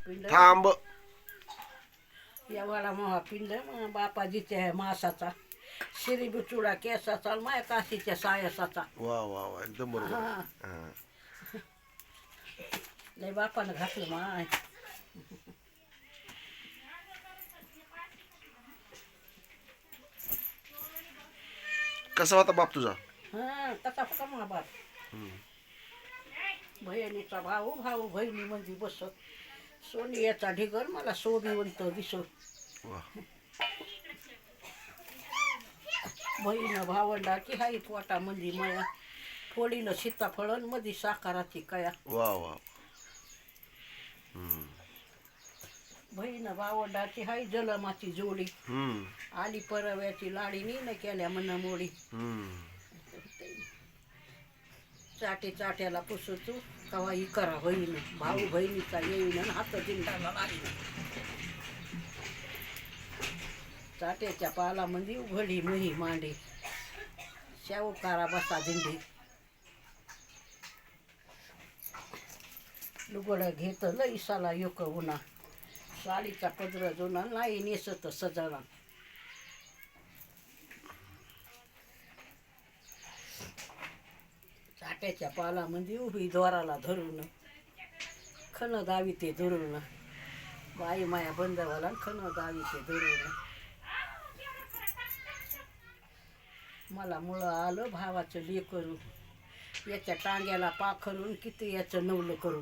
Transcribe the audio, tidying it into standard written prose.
पिंड थांब. एवढा मोहा पिंड मग बापाजीच्या आहे मासाचा शिरी बिचुडा केसाचा माया काशीच्या सायसाचा. वा वा वा एकदम बरोबर. हा हा. लय बापानं घातलं माय. कसा होता बाप तुझा? हा कसा कमा बाप. बहिणीचा भाऊ भाऊ बहिणी म्हणजे बसत सोनियाचा ढिगर मला सोनीवंत दिसत. वा. बहीण भावंडाची हाई पोटामध्ये मया फोडीनं सीताफळन मधी साकाराची कया. वा वा. बहीण भावंडाची हाई जलमाची जोडी आली परव्याची लाडीनी न केल्या मन मोडी. चाटे चाट्याला पुसतू कवाई करा बहीण भाऊ बहिणीचा येईन हात दिंडाला लागीन. चाट्याच्या पालामध्ये उघडी मही मांडे शाहूकारा बसा दिंडी. लुगडं घेतलं इसाला योक उन्हा साडीचा पदर जुना नाही नेसत सजना. चाट्याच्या पालामध्ये उभी द्वाराला धरून खन दावी ते धरून बाई माया बंदवाला खन दावी ते धरून. मला मुळं आलं भावाचं लेकरू याच्या टांग्याला पाखरून किती याचं नवलं करू.